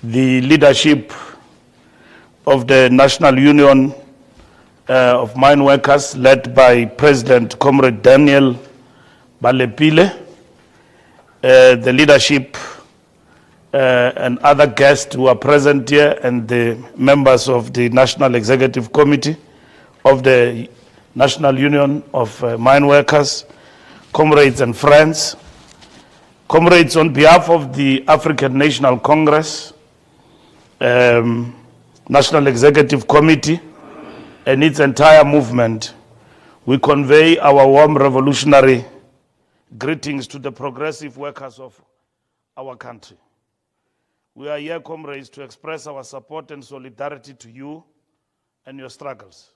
the leadership of the National Union of Mine Workers, led by President Comrade Daniel Balepile, the leadership and other guests who are present here, and the members of the National Executive Committee of the National Union of Mine Workers, comrades and friends. Comrades, on behalf of the African National Congress, National Executive Committee, and its entire movement, we convey our warm revolutionary greetings to the progressive workers of our country. We are here, comrades, to express our support and solidarity to you and your struggles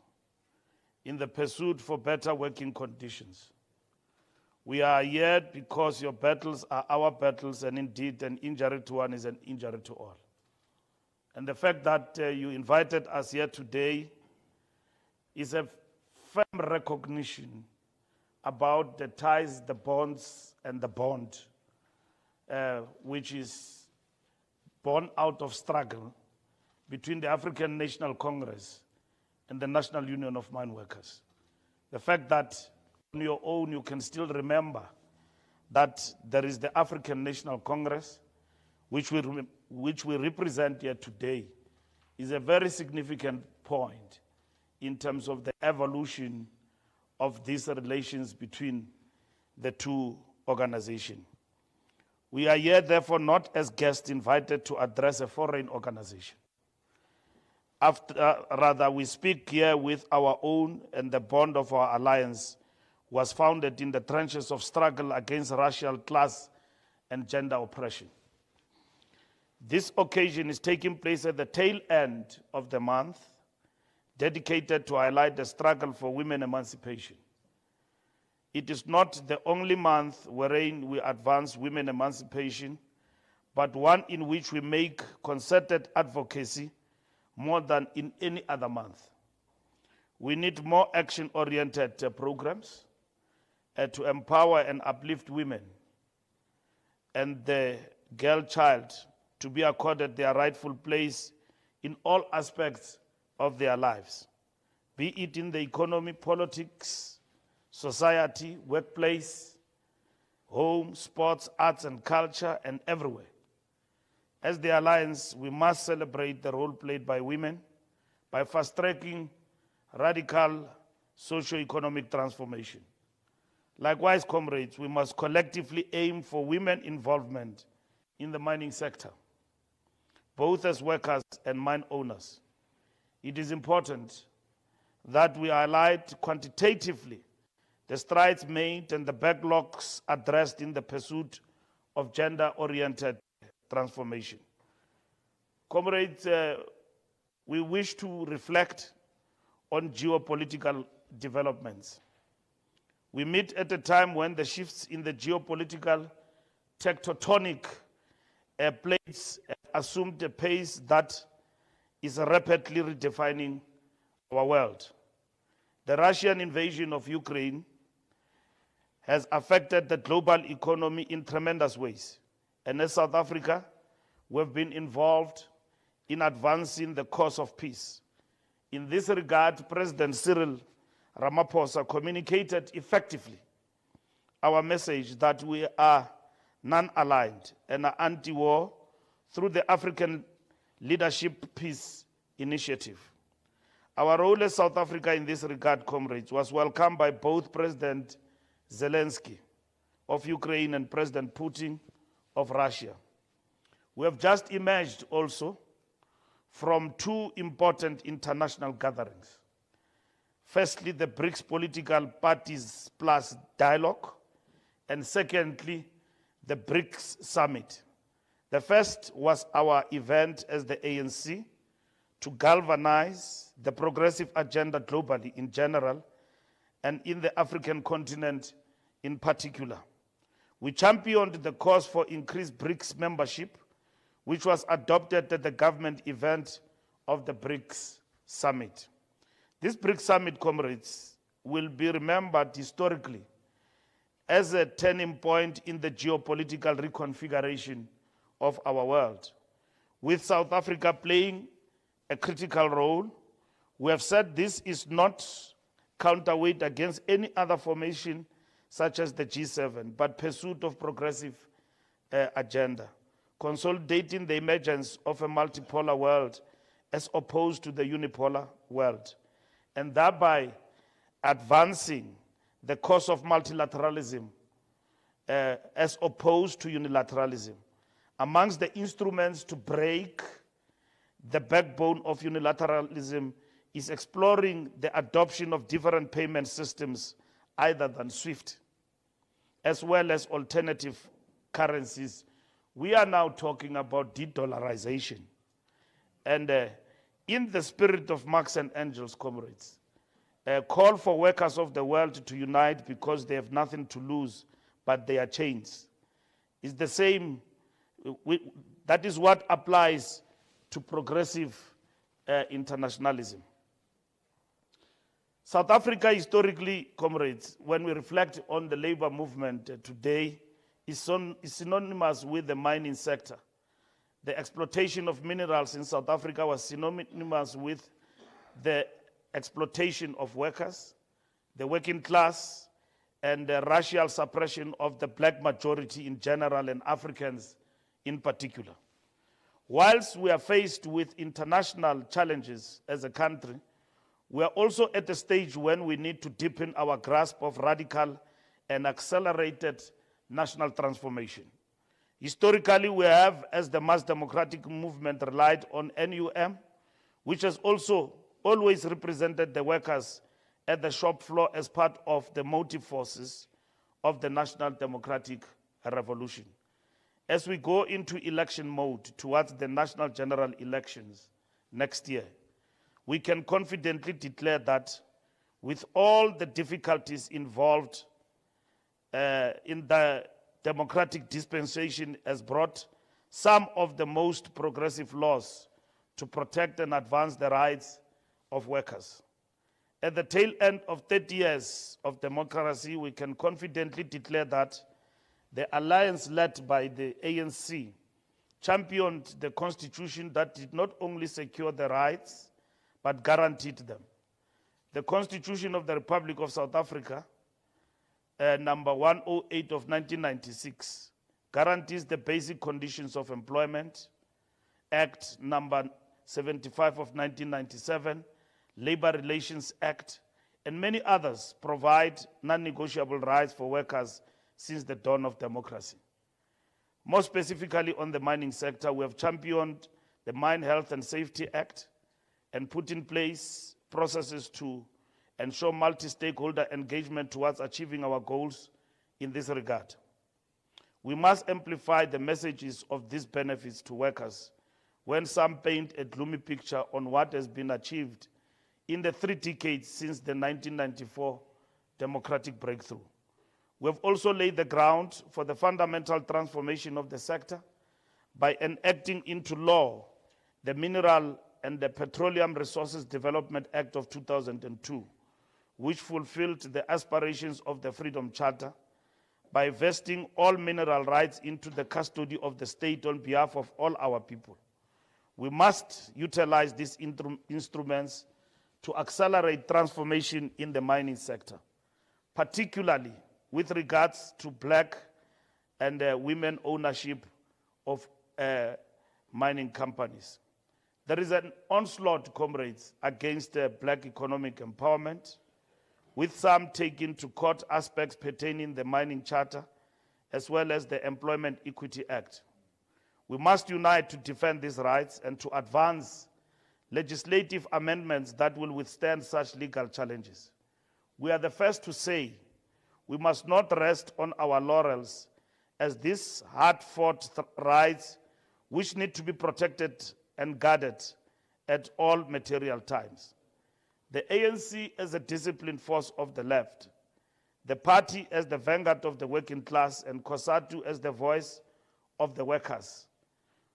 in the pursuit for better working conditions. We are here because your battles are our battles, and indeed an injury to one is an injury to all. And the fact that you invited us here today is a firm recognition about the ties, the bonds, and the bond, which is born out of struggle between the African National Congress and the National Union of Mine Workers. The fact that on your own you can still remember that there is the African National Congress, which we represent here today, is a very significant point in terms of the evolution of these relations between the two organizations. We are here, therefore, not as guests invited to address a foreign organization. Rather, we speak here with our own, and the bond of our alliance was founded in the trenches of struggle against racial, class, and gender oppression. This occasion is taking place at the tail end of the month, dedicated to highlight the struggle for women emancipation. It is not the only month wherein we advance women emancipation, but one in which we make concerted advocacy more than in any other month. We need more action-oriented programs to empower and uplift women and the girl child to be accorded their rightful place in all aspects of their lives, be it in the economy, politics, society, workplace, home, sports, arts and culture, and everywhere. As the Alliance, we must celebrate the role played by women by fast-tracking radical socio-economic transformation. Likewise, comrades, we must collectively aim for women involvement in the mining sector, both as workers and mine owners. It is important that we highlight quantitatively the strides made and the backlogs addressed in the pursuit of gender-oriented transformation. Comrades, we wish to reflect on geopolitical developments. We meet at a time when the shifts in the geopolitical tectonic plates assumed a pace that is rapidly redefining our world. The Russian invasion of Ukraine has affected the global economy in tremendous ways. And as South Africa, we've been involved in advancing the cause of peace. In this regard, President Cyril Ramaphosa communicated effectively our message that we are non-aligned and are anti-war through the African Leadership Peace Initiative. Our role as South Africa in this regard, comrades, was welcomed by both President Zelensky of Ukraine and President Putin of Russia. We have just emerged also from two important international gatherings. Firstly, the BRICS Political Parties Plus Dialogue, and secondly, the BRICS Summit. The first was our event as the ANC to galvanize the progressive agenda globally in general and in the African continent in particular. We championed the cause for increased BRICS membership, which was adopted at the government event of the BRICS Summit. This BRICS Summit, comrades, will be remembered historically as a turning point in the geopolitical reconfiguration of our world. with South Africa playing a critical role. We have said this is not counterweight against any other formation such as the G7, but pursuit of progressive agenda, consolidating the emergence of a multipolar world as opposed to the unipolar world, and thereby advancing the cause of multilateralism as opposed to unilateralism. Amongst the instruments to break the backbone of unilateralism is exploring the adoption of different payment systems other than SWIFT, as well as alternative currencies. We are now talking about de-dollarization. And in the spirit of Marx and Engels, comrades, call for workers of the world to unite because they have nothing to lose but their chains. It's the same, that is what applies to progressive internationalism. South Africa historically, comrades, when we reflect on the labor movement today, is synonymous with the mining sector. The exploitation of minerals in South Africa was synonymous with the exploitation of workers, the working class, and the racial suppression of the black majority in general and Africans in particular. Whilst we are faced with international challenges as a country, we are also at a stage when we need to deepen our grasp of radical and accelerated national transformation. Historically, we have, as the mass democratic movement, relied on NUM, which has also always represented the workers at the shop floor as part of the motive forces of the national democratic revolution. As we go into election mode towards the national general elections next year, we can confidently declare that with all the difficulties involved in the democratic dispensation has brought some of the most progressive laws to protect and advance the rights of workers. At the tail end of 30 years of democracy, we can confidently declare that the alliance led by the ANC championed the constitution that did not only secure the rights, but guaranteed them. The Constitution of the Republic of South Africa, number 108 of 1996, guarantees the basic conditions of employment. Act number 75 of 1997, Labor Relations Act, and many others provide non-negotiable rights for workers since the dawn of democracy. More specifically on the mining sector, we have championed the Mine Health and Safety Act and put in place processes to ensure multi-stakeholder engagement towards achieving our goals in this regard. We must amplify the messages of these benefits to workers when some paint a gloomy picture on what has been achieved in the 3 decades since the 1994 democratic breakthrough. We have also laid the ground for the fundamental transformation of the sector by enacting into law the Mineral and the Petroleum Resources Development Act of 2002, which fulfilled the aspirations of the Freedom Charter by vesting all mineral rights into the custody of the state on behalf of all our people. We must utilize these instruments to accelerate transformation in the mining sector, particularly with regards to black and women ownership of mining companies. There is an onslaught, comrades, against black economic empowerment, with some taking to court aspects pertaining the Mining Charter, as well as the Employment Equity Act. We must unite to defend these rights and to advance legislative amendments that will withstand such legal challenges. We are the first to say we must not rest on our laurels, as these hard-fought rights, which need to be protected and guarded at all material times. The ANC as a disciplined force of the left, the party as the vanguard of the working class, and COSATU as the voice of the workers,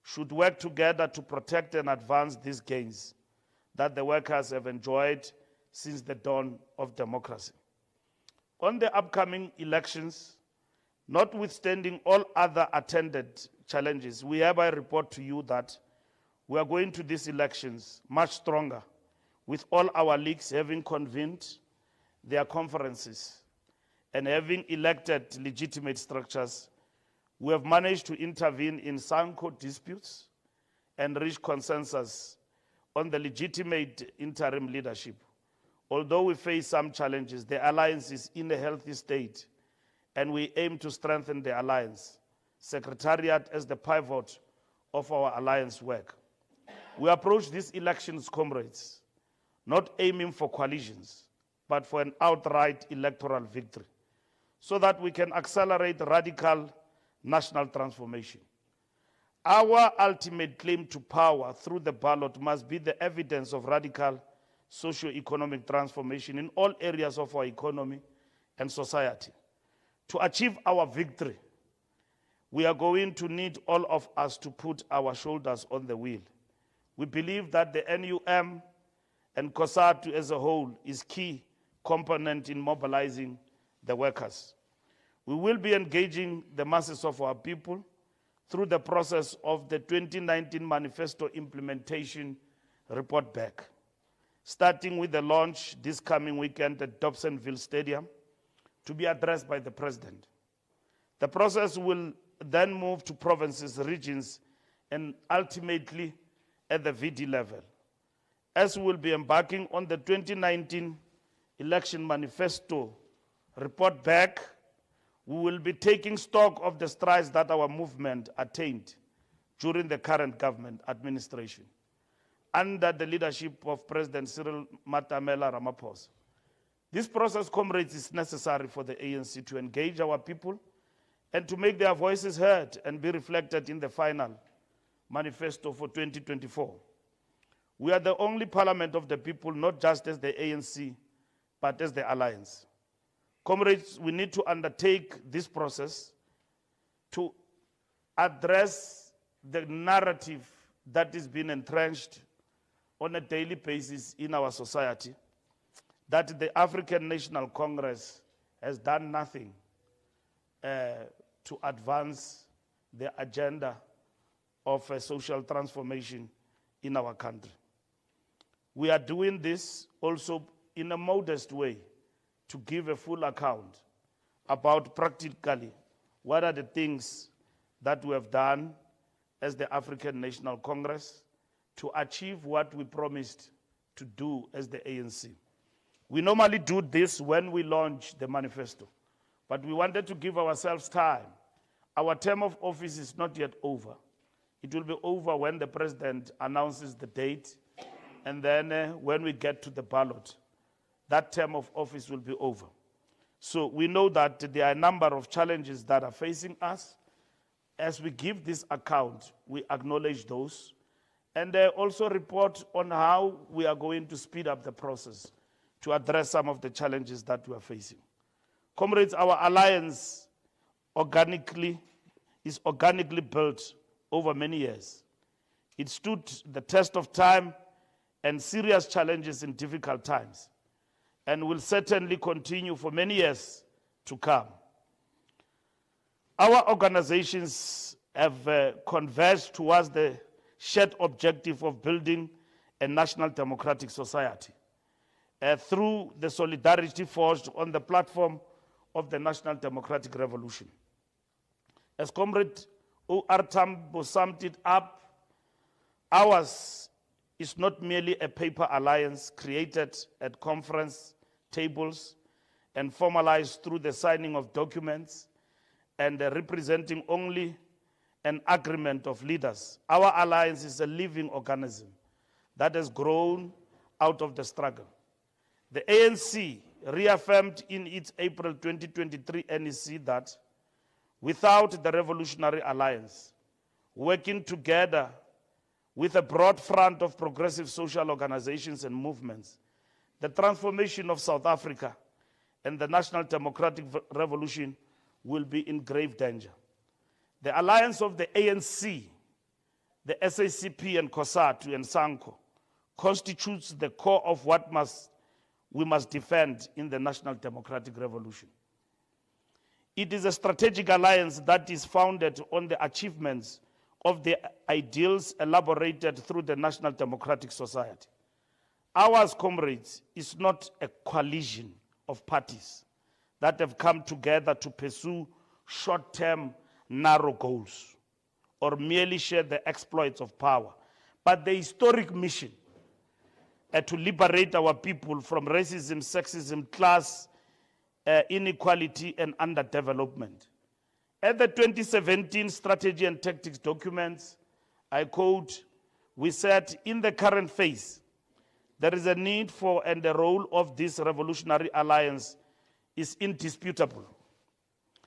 should work together to protect and advance these gains that the workers have enjoyed since the dawn of democracy. On the upcoming elections, notwithstanding all other attended challenges, we hereby report to you that We are going to these elections much stronger, with all our leagues having convened their conferences and having elected legitimate structures. We have managed to intervene in SANCO disputes and reach consensus on the legitimate interim leadership. Although we face some challenges, the alliance is in a healthy state, and we aim to strengthen the alliance secretariat as the pivot of our alliance work. We approach these elections, comrades, not aiming for coalitions, but for an outright electoral victory, so that we can accelerate radical national transformation. Our ultimate claim to power through the ballot must be the evidence of radical socio-economic transformation in all areas of our economy and society. To achieve our victory, we are going to need all of us to put our shoulders on the wheel. We believe that the NUM and COSATU as a whole is key component in mobilizing the workers. We will be engaging the masses of our people through the process of the 2019 Manifesto Implementation Report Back, starting with the launch this coming weekend at Dobsonville Stadium, to be addressed by the President. The process will then move to provinces, regions, and ultimately at the VD level. As we will be embarking on the 2019 Election Manifesto Report Back, we will be taking stock of the strides that our movement attained during the current government administration, under the leadership of President Cyril Matamela Ramaphosa. This process, comrades, is necessary for the ANC to engage our people and to make their voices heard and be reflected in the final manifesto for 2024. We are the only parliament of the people, not just as the ANC, but as the alliance. Comrades, we need to undertake this process to address the narrative that is being entrenched on a daily basis in our society, that the African National Congress has done nothing to advance the agenda of a social transformation in our country. We are doing this also in a modest way to give a full account about practically what are the things that we have done as the African National Congress to achieve what we promised to do as the ANC. We normally do this when we launch the manifesto, but we wanted to give ourselves time. Our term of office is not yet over. It will be over when the President announces the date, and then when we get to the ballot, that term of office will be over. So we know that there are a number of challenges that are facing us. As we give this account, we acknowledge those, and also report on how we are going to speed up the process to address some of the challenges that we are facing. Comrades, our alliance is organically built over many years. It stood the test of time and serious challenges in difficult times, and will certainly continue for many years to come. Our organizations have converged towards the shared objective of building a national democratic society through the solidarity forged on the platform of the National Democratic Revolution. As Comrade O.R. Tambo summed it up, ours is not merely a paper alliance created at conference tables and formalized through the signing of documents and representing only an agreement of leaders. Our alliance is a living organism that has grown out of the struggle. The ANC reaffirmed in its April 2023 NEC that without the Revolutionary Alliance, working together with a broad front of progressive social organizations and movements, the transformation of South Africa and the National Democratic Revolution will be in grave danger. The alliance of the ANC, the SACP and COSATU and SANCO constitutes the core of what we must defend in the National Democratic Revolution. It is a strategic alliance that is founded on the achievements of the ideals elaborated through the National Democratic Society. Ours, comrades, is not a coalition of parties that have come together to pursue short-term, narrow goals or merely share the exploits of power, but the historic mission to liberate our people from racism, sexism, class inequality, and underdevelopment. At the 2017 Strategy and Tactics documents, I quote, we said, in the current phase, there is a need for and the role of this revolutionary alliance is indisputable.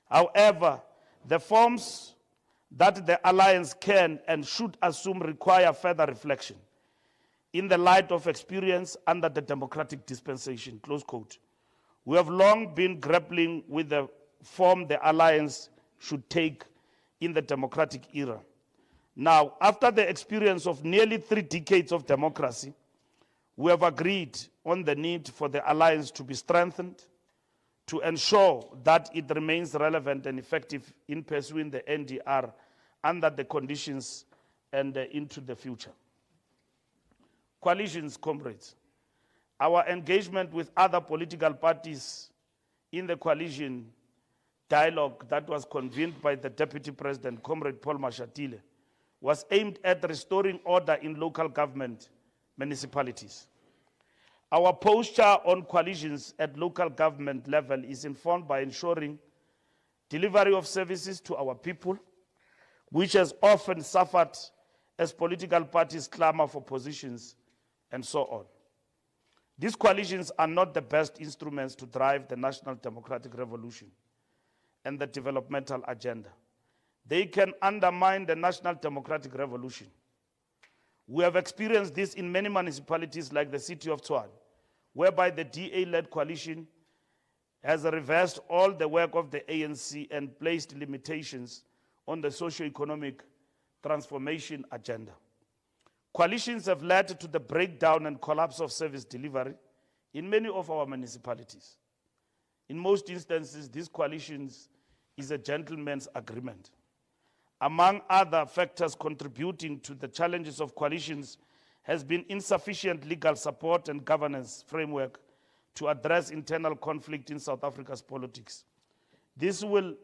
However, the forms that the alliance can and should assume require further reflection in the light of experience under the democratic dispensation, close quote. We have long been grappling with the form the alliance should take in the democratic era. Now, after the experience of nearly 3 decades of democracy, we have agreed on the need for the alliance to be strengthened to ensure that it remains relevant and effective in pursuing the NDR under the conditions and into the future. Coalitions, comrades. Our engagement with other political parties in the coalition dialogue that was convened by the Deputy President, Comrade Paul Mashatile, was aimed at restoring order in local government municipalities. Our posture on coalitions at local government level is informed by ensuring delivery of services to our people, which has often suffered as political parties clamor for positions and so on. These coalitions are not the best instruments to drive the national democratic revolution and the developmental agenda. They can undermine the national democratic revolution. We have experienced this in many municipalities like the city of Tshwane, whereby the DA-led coalition has reversed all the work of the ANC and placed limitations on the socio-economic transformation agenda. Coalitions have led to the breakdown and collapse of service delivery in many of our municipalities. In most instances, these coalitions is a gentleman's agreement. Among other factors contributing to the challenges of coalitions has been insufficient legal support and governance framework to address internal conflict in South Africa's politics. This we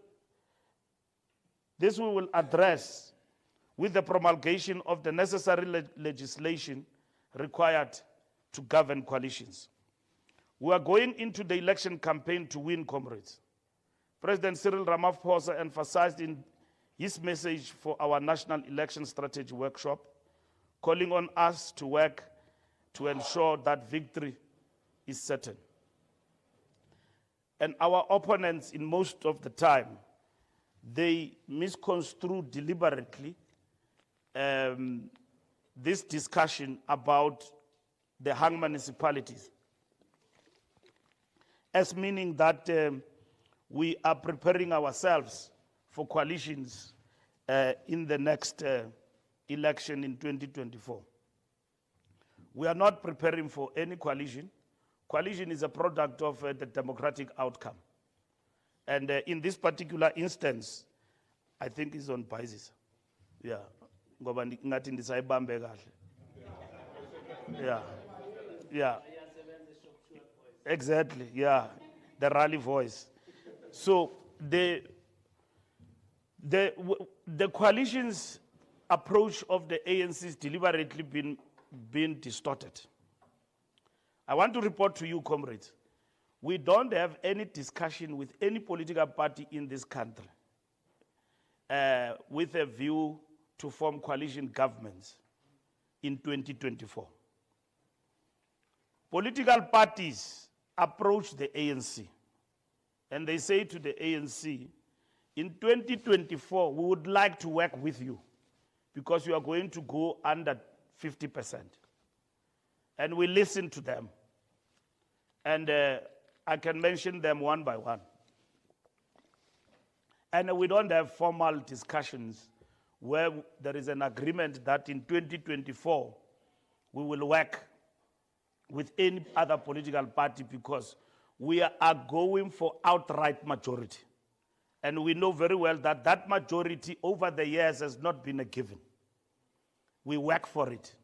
will address with the promulgation of the necessary legislation required to govern coalitions. We are going into the election campaign to win, comrades. President Cyril Ramaphosa emphasized in his message for our National Election Strategy Workshop, calling on us to work to ensure that victory is certain. And our opponents, in most of the time, they misconstrue deliberately this discussion about the hung municipalities as meaning that we are preparing ourselves for coalitions in the next election in 2024. We are not preparing for any coalition. Coalition is a product of the democratic outcome. And in this particular instance, I think it's on basis. Yeah. Yeah. Yeah. Exactly, yeah. The rally voice. So the coalition's approach of the ANC has deliberately been distorted. I want to report to you, comrades, we don't have any discussion with any political party in this country with a view to form coalition governments in 2024. Political parties approach the ANC and they say to the ANC, in 2024, we would like to work with you because you are going to go under 50%. And we listen to them. And I can mention them one by one. And we don't have formal discussions where there is an agreement that in 2024, we will work with any other political party because we are going for outright majority. And we know very well that that majority over the years has not been a given. We work for it,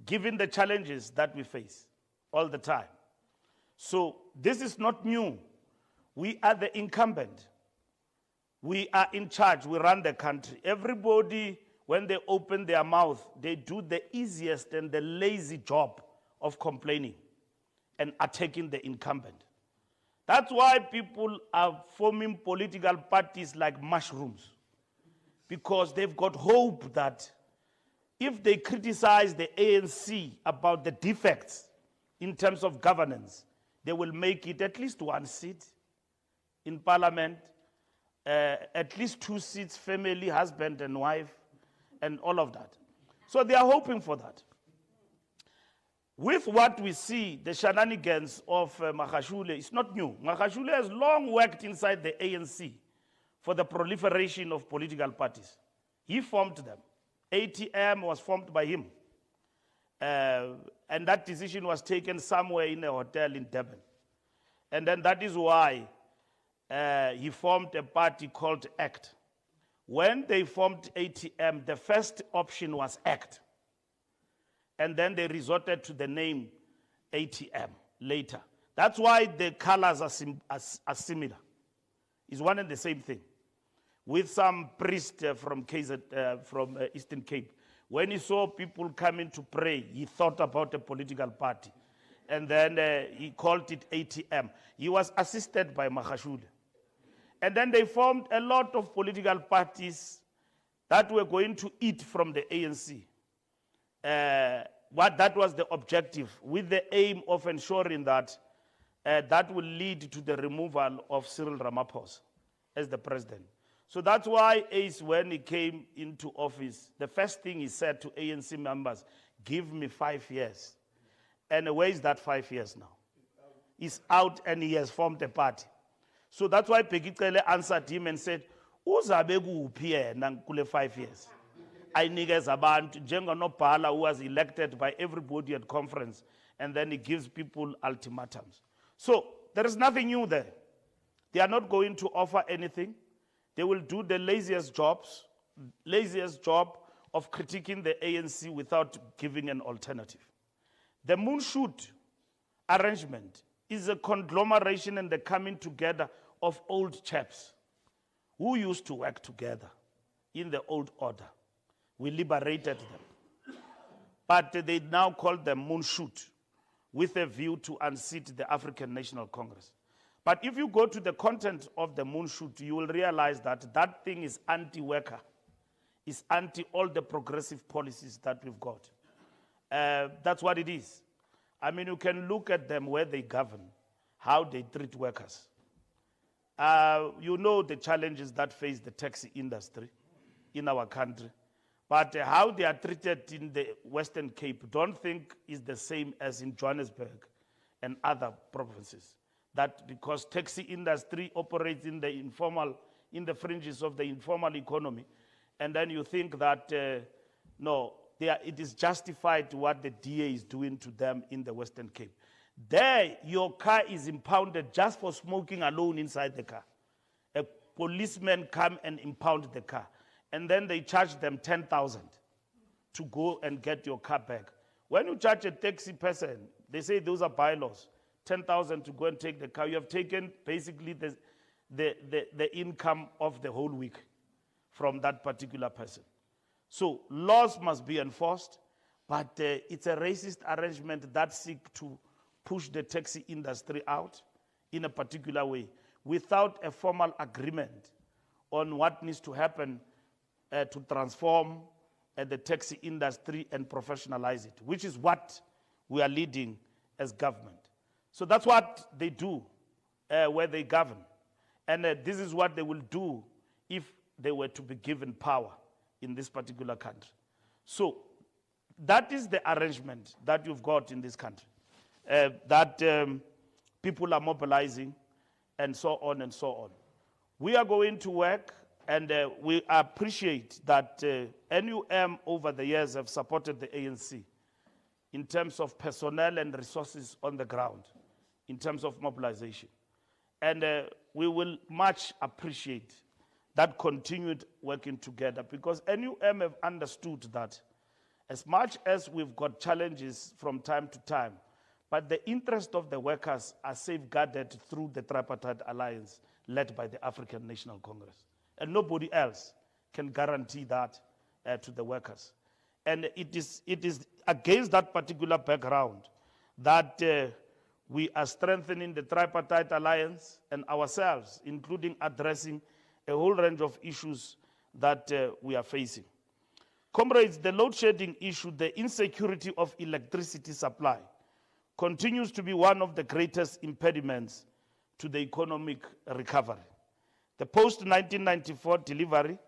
given the challenges that we face all the time. So this is not new. We are the incumbent. We are in charge. We run the country. Everybody, when they open their mouth, they do the easiest and the lazy job of complaining and attacking the incumbent. That's why people are forming political parties like mushrooms, because they've got hope that if they criticize the ANC about the defects in terms of governance, they will make it at least one seat in parliament, at least 2 seats, family, husband and wife, and all of that. So they are hoping for that. With what we see, the shenanigans of Magashule, it's not new. Magashule has long worked inside the ANC for the proliferation of political parties. He formed them. ATM was formed by him. And that decision was taken somewhere in a hotel in Durban. And then that is why he formed a party called ACT. When they formed ATM, the first option was ACT. And then they resorted to the name ATM later. That's why the colors are similar. It's one and the same thing. With some priest from Eastern Cape, when he saw people coming to pray, he thought about a political party. And then he called it ATM. He was assisted by Magashule. And then they formed a lot of political parties that were going to eat from the ANC. That was the objective, with the aim of ensuring that that will lead to the removal of Cyril Ramaphosa as the president. So that's why Ace, when he came into office, the first thing he said to ANC members, give me 5 years. And where is that 5 years now? He's out and he has formed a party. So that's why Pegicele answered him and said, uzabe kuphi yena kule 5 years? Ayinikeza abantu njengonobhala who was elected by everybody at conference, and then he gives people ultimatums. So there is nothing new there. They are not going to offer anything. They will do the laziest job of critiquing the ANC without giving an alternative. The Moonshoot arrangement is a conglomeration and the coming together of old chaps who used to work together in the old order. We liberated them. But they now call them Moonshoot with a view to unseat the African National Congress. But if you go to the content of the Moonshoot, you will realize that that thing is anti-worker. It's anti all the progressive policies that we've got. That's what it is. I mean, you can look at them where they govern, how they treat workers. You know the challenges that face the taxi industry in our country. But how they are treated in the Western Cape, don't think is the same as in Johannesburg and other provinces. That because taxi industry operates in the fringes of the informal economy, and then you think that, no, it is justified what the DA is doing to them in the Western Cape. There, your car is impounded just for smoking alone inside the car. A policeman come and impound the car, and then they charge them 10,000 to go and get your car back. When you charge a taxi person, they say those are bylaws. 10,000 to go and take the car. You have taken basically the income of the whole week from that particular person. So laws must be enforced, but it's a racist arrangement that seeks to push the taxi industry out in a particular way without a formal agreement on what needs to happen to transform the taxi industry and professionalize it, which is what we are leading as government. So that's what they do where they govern. And this is what they will do if they were to be given power in this particular country. So that is the arrangement that you've got in this country, that people are mobilizing and so on and so on. We are going to work, and we appreciate that NUM over the years have supported the ANC in terms of personnel and resources on the ground, in terms of mobilization. And we will much appreciate that continued working together, because NUM have understood that As much as we've got challenges from time to time, but the interest of the workers are safeguarded through the tripartite alliance led by the African National Congress. And nobody else can guarantee that to the workers. And it is against that particular background that we are strengthening the tripartite alliance and ourselves, including addressing a whole range of issues that we are facing. Comrades, the load shedding issue, the insecurity of electricity supply, continues to be one of the greatest impediments to the economic recovery. The post-1994 delivery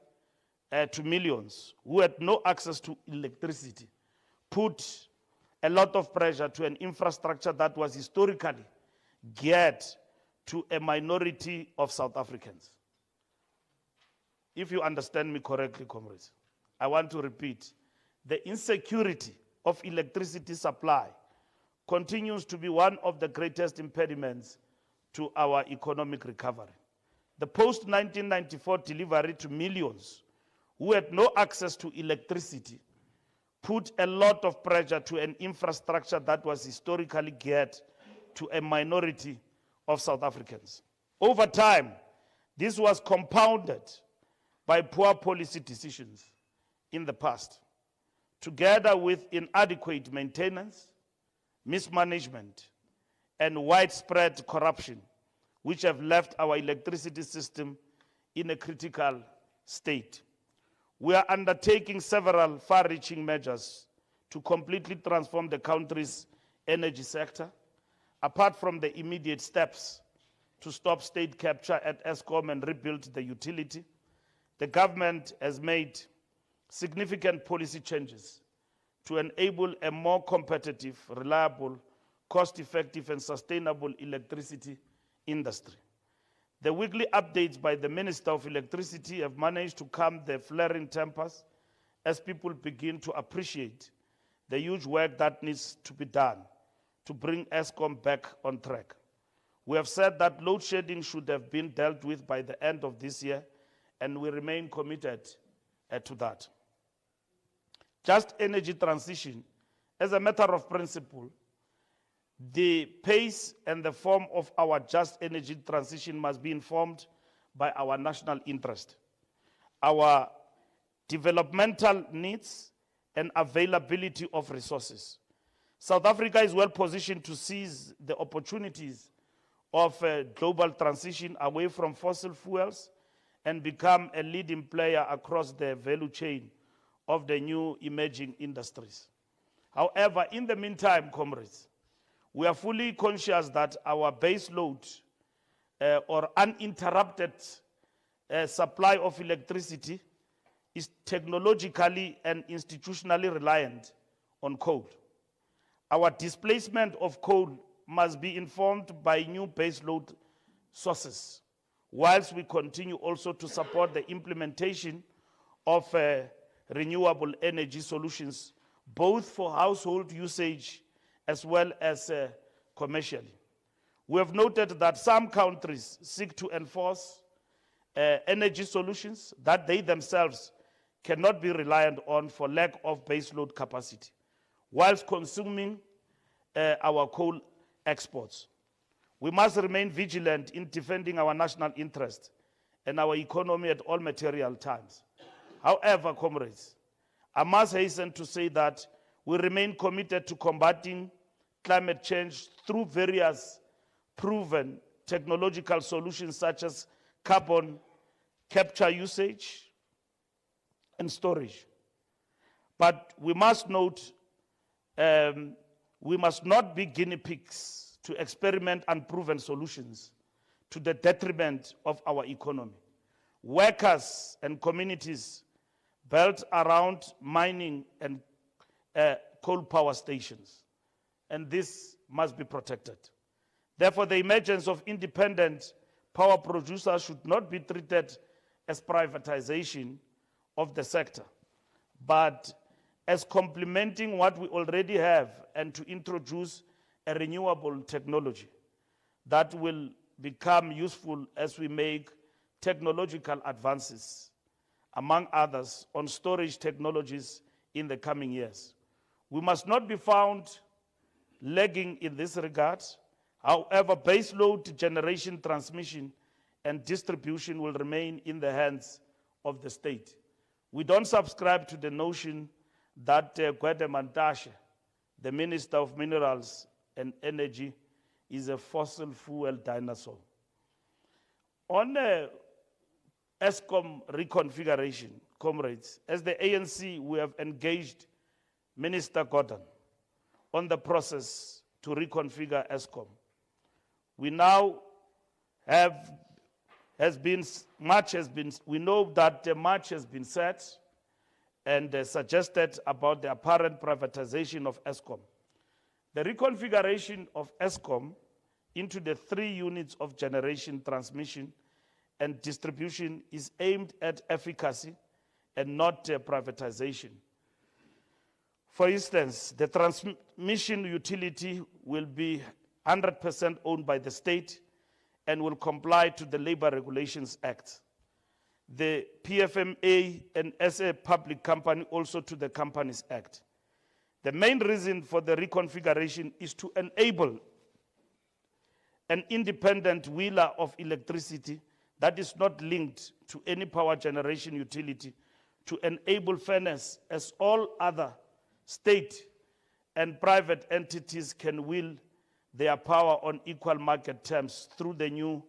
to millions who had no access to electricity put a lot of pressure to an infrastructure that was historically geared to a minority of South Africans. If you understand me correctly, comrades, I want to repeat, the insecurity of electricity supply continues to be one of the greatest impediments to our economic recovery. The post-1994 delivery to millions who had no access to electricity put a lot of pressure to an infrastructure that was historically geared to a minority of South Africans. Over time, this was compounded by poor policy decisions in the past, together with inadequate maintenance, mismanagement, and widespread corruption, which have left our electricity system in a critical state. We are undertaking several far-reaching measures to completely transform the country's energy sector. Apart from the immediate steps to stop state capture at Eskom and rebuild the utility, the government has made significant policy changes to enable a more competitive, reliable, cost-effective, and sustainable electricity industry. The weekly updates by the Minister of Electricity have managed to calm the flaring tempers as people begin to appreciate the huge work that needs to be done to bring Eskom back on track. We have said that load shedding should have been dealt with by the end of this year, and we remain committed to that. Just energy transition, as a matter of principle, the pace and the form of our just energy transition must be informed by our national interest, our developmental needs, and availability of resources. South Africa is well positioned to seize the opportunities of a global transition away from fossil fuels and become a leading player across the value chain of the new emerging industries. However, in the meantime, comrades, we are fully conscious that our base load or uninterrupted supply of electricity is technologically and institutionally reliant on coal. Our displacement of coal must be informed by new base load sources, whilst we continue also to support the implementation of renewable energy solutions, both for household usage as well as commercially. We have noted that some countries seek to enforce energy solutions that they themselves cannot be reliant on for lack of baseload capacity, whilst consuming our coal exports. We must remain vigilant in defending our national interest and our economy at all material times. However, comrades, I must hasten to say that we remain committed to combating climate change through various proven technological solutions such as carbon capture usage and storage. But we must note, we must not be guinea pigs to experiment unproven solutions to the detriment of our economy. Workers and communities built around mining and coal power stations, and this must be protected. Therefore, the emergence of independent power producers should not be treated as privatization of the sector, but as complementing what we already have and to introduce a renewable technology that will become useful as we make technological advances, among others, on storage technologies in the coming years. We must not be found lagging in this regard. However, baseload generation, transmission, and distribution will remain in the hands of the state. We don't subscribe to the notion that Gwede Mantashe, the Minister of Minerals and Energy, is a fossil fuel dinosaur. On ESCOM reconfiguration, comrades, as the ANC, we have engaged Minister Gordon on the process to reconfigure ESCOM. We now we know that much has been said and suggested about the apparent privatization of ESCOM. The reconfiguration of ESCOM into the 3 units of generation, transmission, and distribution is aimed at efficacy and not privatization. For instance, the transmission utility will be 100% owned by the state and will comply to the Labor Regulations Act. The PFMA and SA Public Company also to the Companies Act. The main reason for the reconfiguration is to enable an independent wheeler of electricity that is not linked to any power generation utility, to enable fairness as all other state and private entities can wield their power on equal market terms through the new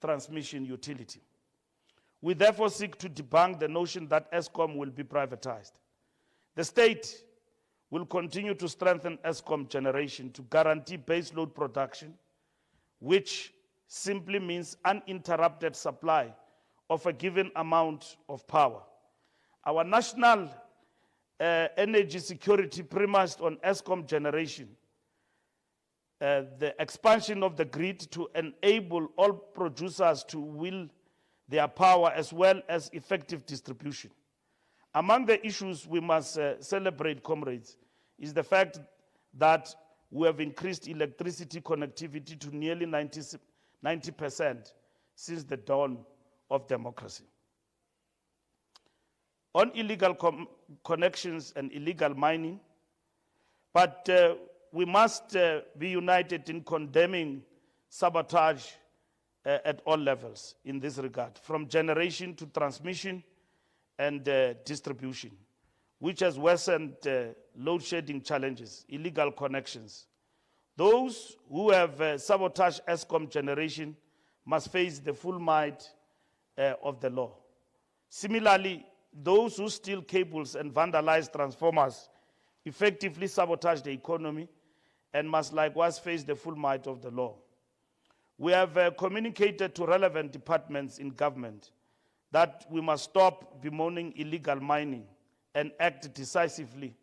transmission utility. We therefore seek to debunk the notion that ESCOM will be privatized. The state will continue to strengthen ESCOM generation to guarantee baseload production, which simply means uninterrupted supply of a given amount of power. Our national energy security premised on ESCOM generation, the expansion of the grid to enable all producers to wield their power as well as effective distribution. Among the issues we must celebrate, comrades, is the fact that we have increased electricity connectivity to nearly 90% since the dawn of democracy. On illegal connections and illegal mining, but we must be united in condemning sabotage at all levels in this regard, from generation to transmission and distribution, which has worsened load shedding challenges, illegal connections. Those who have sabotaged ESCOM generation must face the full might of the law. Similarly, those who steal cables and vandalize transformers effectively sabotage the economy and must likewise face the full might of the law. We have communicated to relevant departments in government that we must stop bemoaning illegal mining and act decisively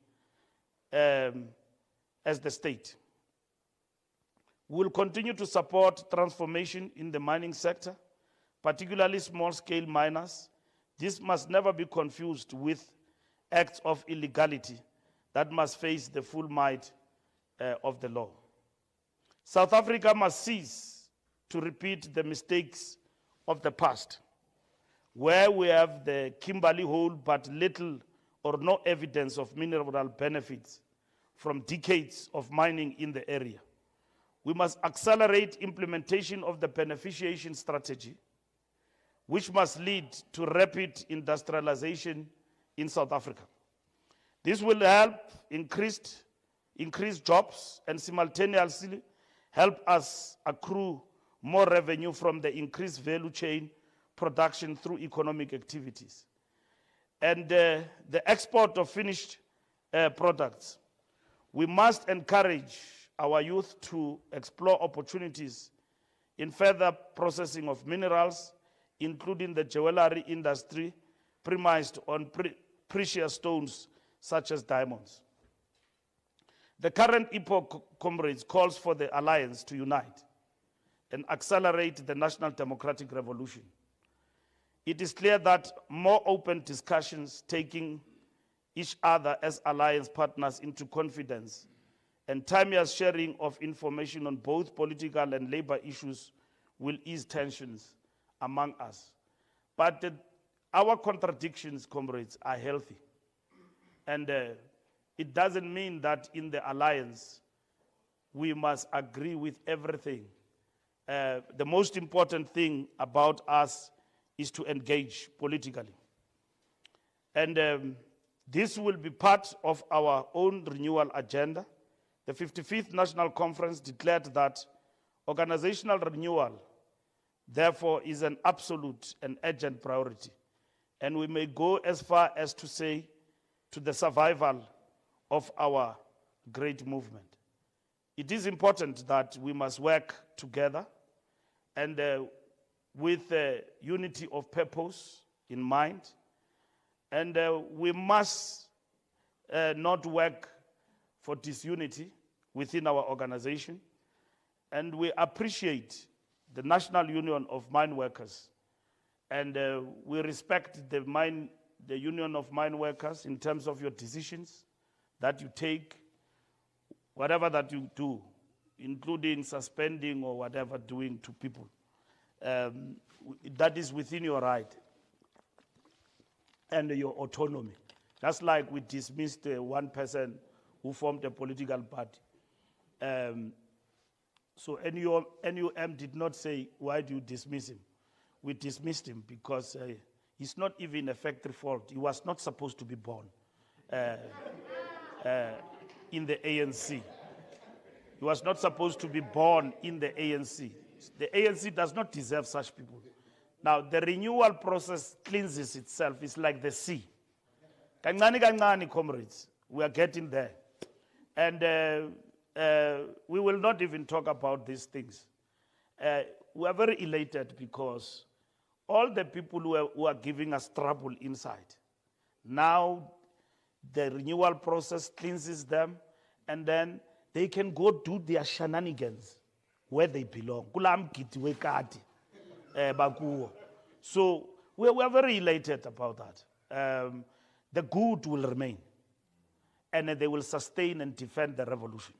as the state. We will continue to support transformation in the mining sector, particularly small-scale miners. This must never be confused with acts of illegality that must face the full might of the law. South Africa must cease to repeat the mistakes of the past, where we have the Kimberley Hole but little or no evidence of mineral benefits from decades of mining in the area. We must accelerate implementation of the beneficiation strategy, which must lead to rapid industrialization in South Africa. This will help increase jobs and simultaneously help us accrue more revenue from the increased value chain production through economic activities. And the export of finished products. We must encourage our youth to explore opportunities in further processing of minerals, including the jewelry industry premised on precious stones such as diamonds. The current epoch, comrades, calls for the alliance to unite and accelerate the national democratic revolution. It is clear that more open discussions, taking each other as alliance partners into confidence, and timeous sharing of information on both political and labor issues will ease tensions among us. But our contradictions, comrades, are healthy. And it doesn't mean that in the alliance we must agree with everything. The most important thing about us is to engage politically. And this will be part of our own renewal agenda. The 55th National Conference declared that organizational renewal, therefore, is an absolute and urgent priority. And we may go as far as to say to the survival of our great movement. It is important that we must work together and with unity of purpose in mind. And we must not work for disunity within our organization. And we appreciate the National Union of Mine Workers. And we respect the Union of Mine Workers in terms of your decisions that you take, whatever that you do, including suspending or whatever doing to people. That is within your right and your autonomy. Just like we dismissed one person who formed a political party. So NUM did not say, why do you dismiss him? We dismissed him because he's not even a factory fault. He was not supposed to be born in the ANC. He was not supposed to be born in the ANC. The ANC does not deserve such people. Now, the renewal process cleanses itself. It's like the sea. Kancane kancane, comrades, we are getting there. And we will not even talk about these things. We are very elated because all the people who are giving us trouble inside, now the renewal process cleanses them, and then they can go do their shenanigans where they belong. So we are very elated about that. The good will remain, and they will sustain and defend the revolution.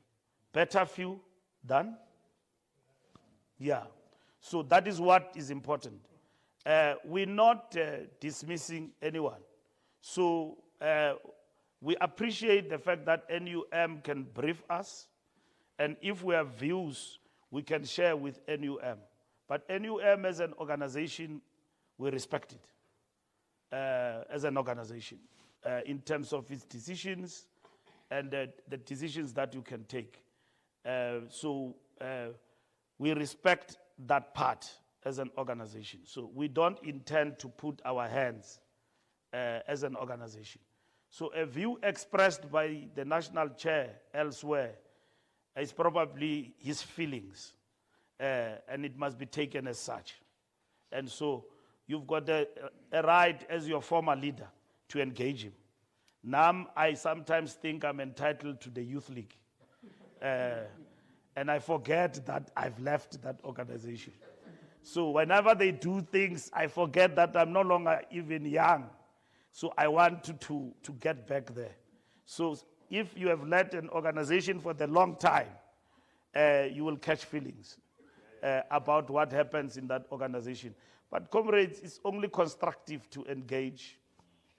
Better few than? Yeah. So that is what is important. We're not dismissing anyone. So we appreciate the fact that NUM can brief us, and if we have views, we can share with NUM. But NUM as an organization, we respect it as an organization in terms of its decisions and the decisions that you can take. So we respect that part as an organization. So we don't intend to put our hands as an organization. So a view expressed by the national chair elsewhere is probably his feelings, and it must be taken as such. And so you've got a right as your former leader to engage him. Now I sometimes think I'm entitled to the youth league. And I forget that I've left that organization. So whenever they do things, I forget that I'm no longer even young. So I want to get back there. So if you have led an organization for the long time, you will catch feelings about what happens in that organization. But comrades, it's only constructive to engage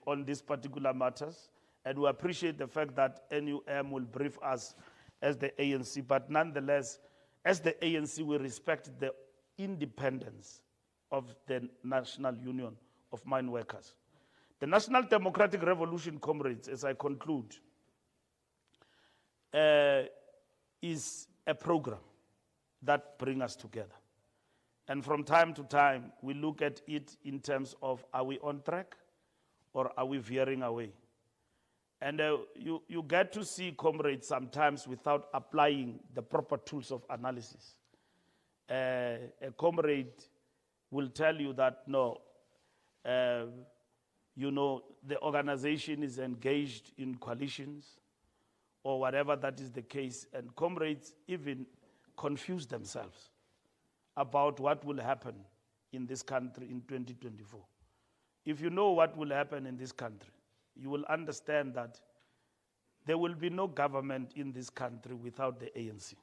on these particular matters. And we appreciate the fact that NUM will brief us as the ANC. But nonetheless, as the ANC, we respect the independence of the National Union of Mine Workers. The National Democratic Revolution, comrades, as I conclude, is a program that brings us together. And from time to time, we look at it in terms of, are we on track or are we veering away? And you get to see comrades sometimes without applying the proper tools of analysis. A comrade will tell you that, no, the organization is engaged in coalitions or whatever that is the case. And comrades even confuse themselves about what will happen in this country in 2024. If you know what will happen in this country, you will understand that there will be no government in this country without the ANC.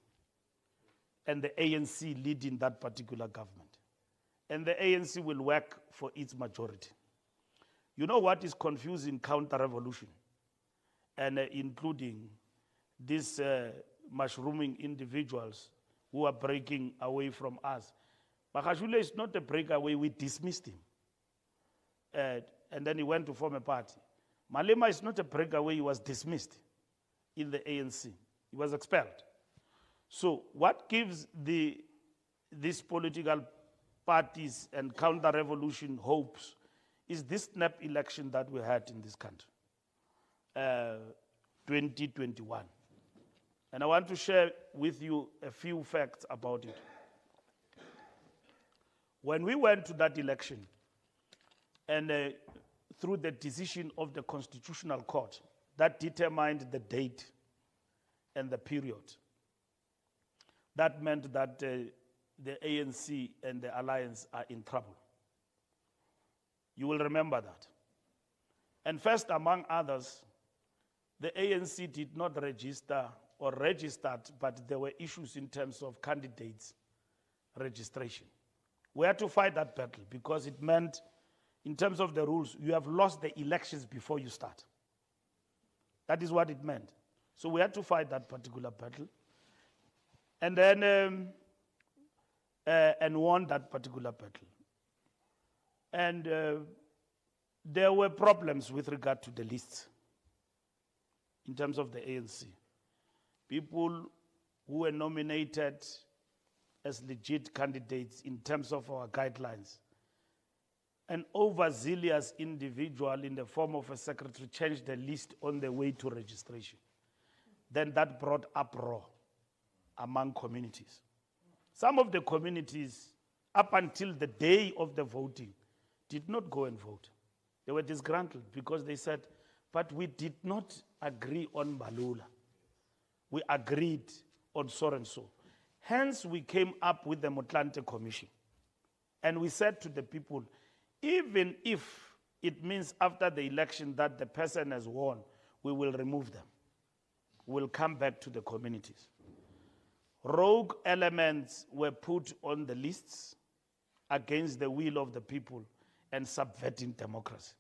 And the ANC leading that particular government. And the ANC will work for its majority. You know what is confusing counter-revolution? and including these mushrooming individuals who are breaking away from us. Magashule is not a breakaway, we dismissed him. And then he went to form a party. Malema is not a breakaway, he was dismissed in the ANC. He was expelled. So what gives these political parties and counter-revolution hopes is this snap election that we had in this country, 2021. And I want to share with you a few facts about it. When we went to that election, and through the decision of the Constitutional Court that determined the date and the period, that meant that the ANC and the alliance are in trouble. You will remember that. And first, among others, the ANC did not register or registered, but there were issues in terms of candidates' registration. We had to fight that battle because it meant, in terms of the rules, you have lost the elections before you start. That is what it meant. So we had to fight that particular battle. And then, and won that particular battle. And there were problems with regard to the lists in terms of the ANC. People who were nominated as legit candidates in terms of our guidelines. An overzealous individual in the form of a secretary changed the list on the way to registration. Then that brought uproar among communities. Some of the communities, up until the day of the voting, did not go and vote. They were disgruntled because they said, but we did not agree on Balula. We agreed on so and so. Hence, we came up with the Motlanthe Commission. And we said to the people, even if it means after the election that the person has won, we will remove them. We'll come back to the communities. Rogue elements were put on the lists against the will of the people and subverting democracy.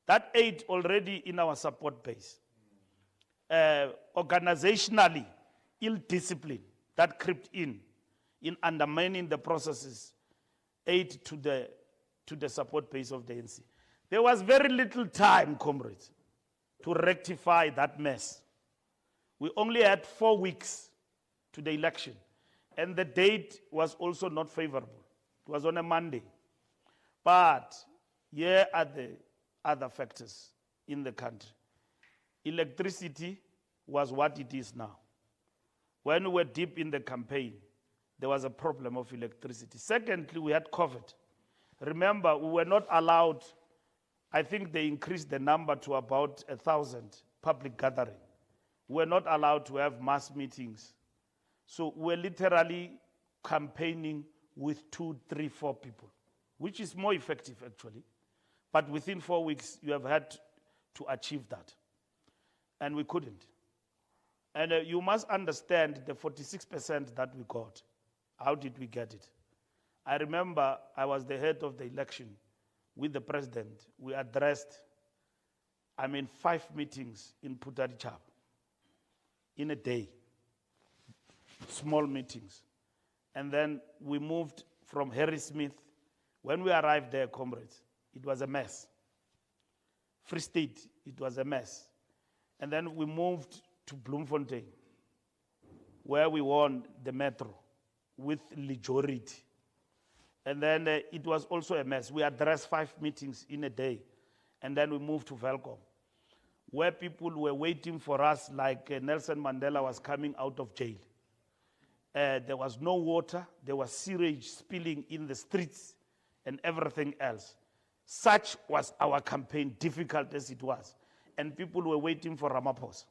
That ate already in our support base. Organizationally, ill discipline that crept in undermining the processes, aid to the support base of the ANC. There was very little time, comrades, to rectify that mess. We only had 4 weeks to the election, and the date was also not favorable. It was on a Monday. But here are the other factors in the country. Electricity was what it is now. When we were deep in the campaign, there was a problem of electricity. Secondly, we had COVID. Remember, we were not allowed, I think they increased the number to about 1,000 public gathering. We were not allowed to have mass meetings. So we're literally campaigning with 2, 3, 4 people, which is more effective actually. But within 4 weeks, you have had to achieve that. And we couldn't. And you must understand the 46% that we got. How did we get it? I remember I was the head of the election with the president. We addressed, 5 meetings in Putarichab in a day. Small meetings. And then we moved from Harry Smith. When we arrived there, comrades, it was a mess. Free State, it was a mess. And then we moved to Bloemfontein, where we won the metro with majority. And then it was also a mess. We addressed 5 meetings in a day. And then we moved to Velkom, where people were waiting for us like Nelson Mandela was coming out of jail. There was no water, there was sewage spilling in the streets and everything else. Such was our campaign, difficult as it was. And people were waiting for Ramaphosa.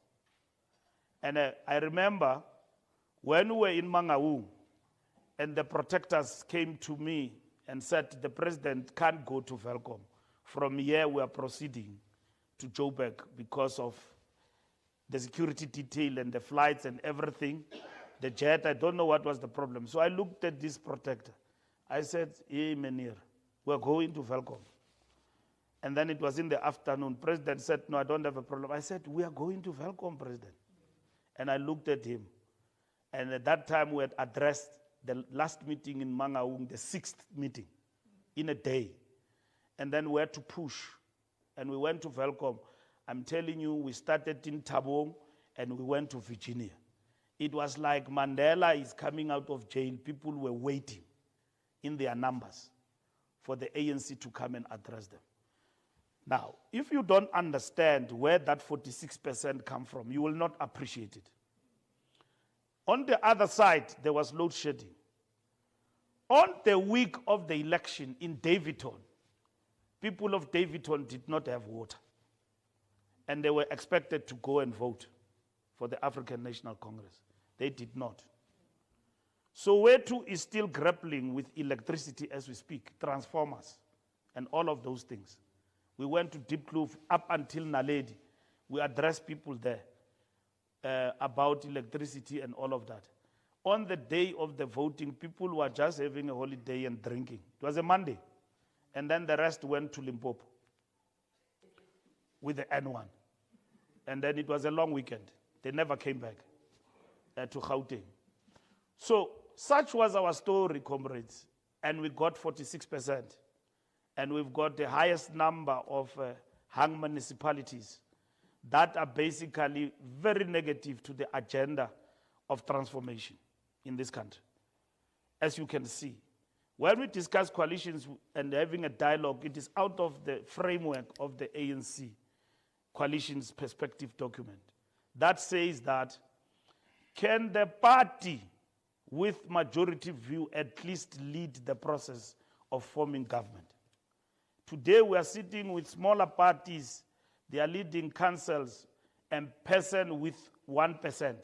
And I remember when we were in Mangaung, and the protectors came to me and said, the president can't go to Velkom. From here, we are proceeding to Joburg because of the security detail and the flights and everything. The jet, I don't know what was the problem. So I looked at this protector. I said, hey, Menir, we're going to Velkom. And then it was in the afternoon. President said, no, I don't have a problem. I said, we are going to welcome President. And I looked at him. And at that time, we had addressed the last meeting in Mangaung, the 6th meeting, in a day. And then we had to push. And we went to welcome. I'm telling you, we started in Tabong, and we went to Virginia. It was like Mandela is coming out of jail. People were waiting in their numbers for the ANC to come and address them. Now, if you don't understand where that 46% come from, you will not appreciate it. On the other side, there was load shedding. On the week of the election in Davidton, people of Davidton did not have water. And they were expected to go and vote for the African National Congress. They did not. Soweto is still grappling with electricity as we speak, transformers, and all of those things. We went to Deep Kloof up until Naledi. We addressed people there about electricity and all of that. On the day of the voting, people were just having a holiday and drinking. It was a Monday. And then the rest went to Limpopo with the N1. And then it was a long weekend. They never came back to Gauteng. So such was our story, comrades. And we got 46%. And we've got the highest number of hung municipalities that are basically very negative to the agenda of transformation in this country. As you can see, when we discuss coalitions and having a dialogue, it is out of the framework of the ANC coalition's perspective document. That says that, can the party with majority view at least lead the process of forming government? Today we are sitting with smaller parties, they are leading councils, and person with 1%.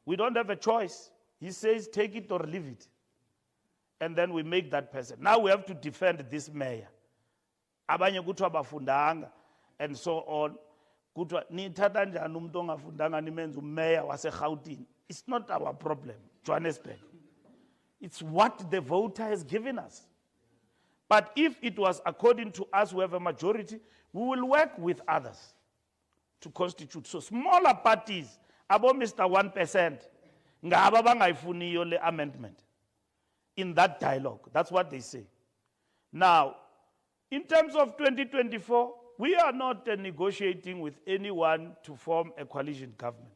We don't have a choice. He says, take it or leave it. And then we make that person. Now we have to defend this mayor. Abanye kuthiwa abafundanga and so on. Kuthiwa nithatha njani umuntu ongafundanga nimenza umayor waseGauteng. It's not our problem, Johannesburg. It's what the voter has given us. But if it was according to us who have a majority, we will work with others to constitute. So smaller parties, about Mr. 1%, ngaba bangayifuniyo le amendment. In that dialogue, that's what they say. Now, in terms of 2024, we are not negotiating with anyone to form a coalition government.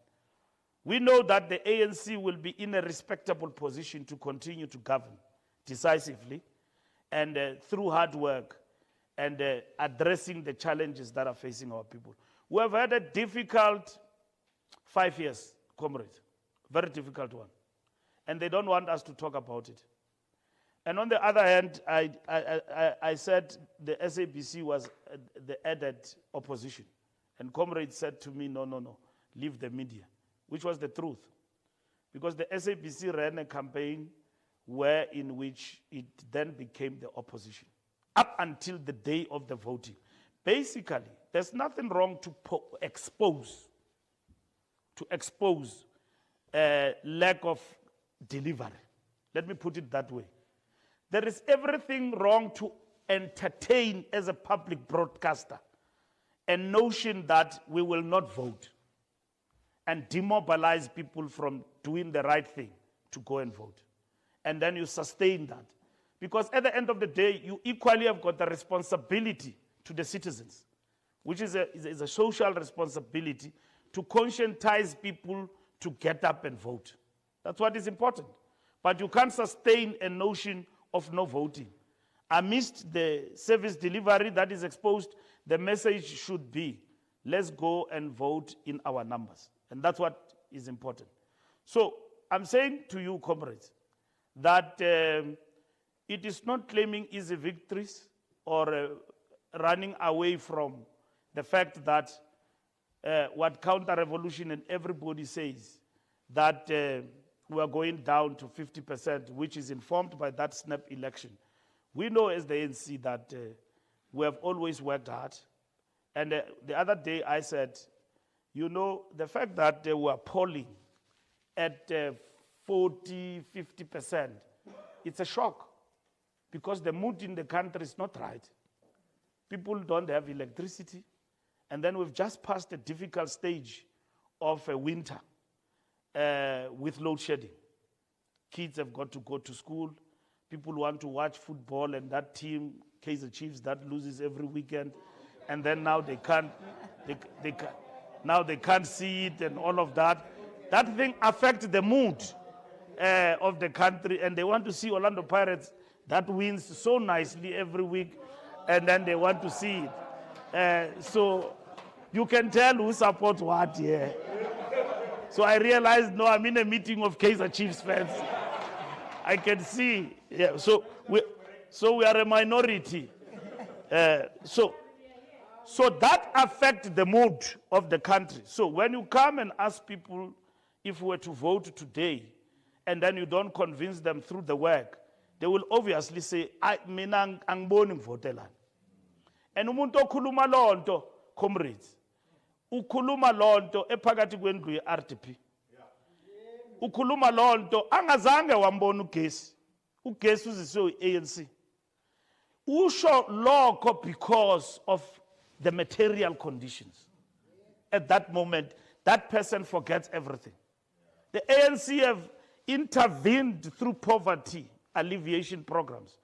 We know that the ANC will be in a respectable position to continue to govern decisively and through hard work and addressing the challenges that are facing our people. We have had a difficult 5 years, comrades, very difficult one. And they don't want us to talk about it. And on the other hand, I said the SABC was the added opposition. And comrades said to me, no, no, no, leave the media, which was the truth. Because the SABC ran a campaign in which it then became the opposition, up until the day of the voting. Basically, there's nothing wrong to expose lack of delivery. Let me put it that way. There is everything wrong to entertain as a public broadcaster a notion that we will not vote and demobilize people from doing the right thing to go and vote. And then you sustain that. Because at the end of the day, you equally have got the responsibility to the citizens, which is a social responsibility to conscientize people to get up and vote. That's what is important. But you can't sustain a notion of no voting. Amidst the service delivery that is exposed, the message should be, let's go and vote in our numbers. And that's what is important. So I'm saying to you, comrades, that it is not claiming easy victories or running away from the fact that what counter-revolution and everybody says, that we are going down to 50%, which is informed by that snap election. We know as the ANC that we have always worked hard. And the other day I said, you know, the fact that they were polling at 40, 50%, it's a shock because the mood in the country is not right. People don't have electricity. And then we've just passed a difficult stage of a winter with load shedding. Kids have got to go to school. People want to watch football, and that team, Kaizer Chiefs, that loses every weekend. And then now they can't, now they can't see it and all of that. That thing affects the mood of the country, and they want to see Orlando Pirates that wins so nicely every week, and then they want to see it. So you can tell who supports what here. So I realized, no, I'm in a meeting of Kaizer Chiefs fans. I can see, yeah. So we are a minority. So that affects the mood of the country. So when you come and ask people if we were to vote today, and then you don't convince them through the work, they will obviously say, mina angiboni ngivotelani. And umuntu okhuluma lonto, comrades, ukhuluma lonto ephakathi kwendlu ye-RDP. Ukhuluma lonto angazange wambona ugesi. Ugesi uzisiwe ANC. Usho lokho because of the material conditions. At that moment, that person forgets everything. The ANC have intervened through poverty alleviation programs.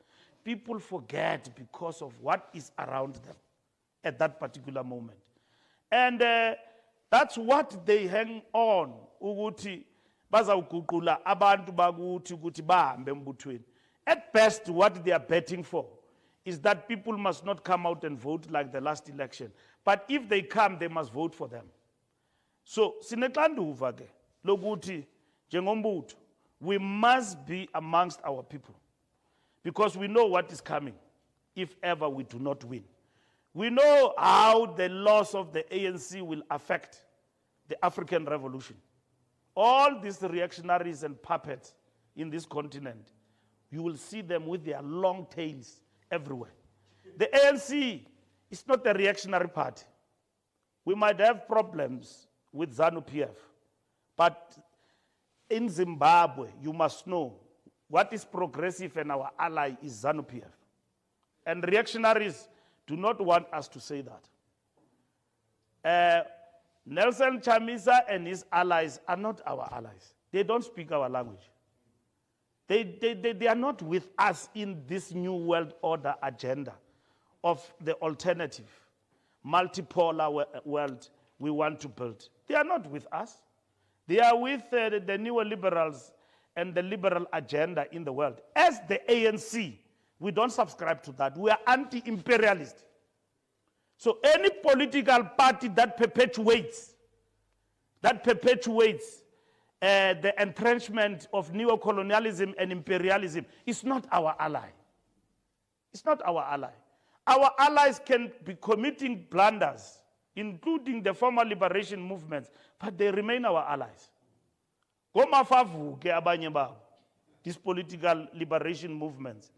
People forget because of what is around them at that particular moment. And that's what they hang on. Ukuthi bazawuguqula abantu bakuthi ukuthi bahambe embuthweni. At best, what they are betting for is that people must not come out and vote like the last election. But if they come, they must vote for them. So, sinexanduva ke lokuthi njengombutho, we must be amongst our people, because we know what is coming if ever we do not win. We know how the loss of the ANC will affect the African revolution. All these reactionaries and puppets in this continent, you will see them with their long tails everywhere. The ANC is not a reactionary party. We might have problems with ZANU-PF, but in Zimbabwe, you must know what is progressive and our ally is ZANU-PF. And reactionaries do not want us to say that. Nelson Chamisa and his allies are not our allies. They don't speak our language. They are not with us in this new world order agenda of the alternative, multipolar world we want to build. They are not with us. They are with the neoliberals and the liberal agenda in the world. As the ANC, we don't subscribe to that. We are anti-imperialist. So any political party that perpetuates the entrenchment of neocolonialism and imperialism is not our ally. It's not our ally. Our allies can be committing blunders, including the former liberation movements, but they remain our allies. These political liberation movements.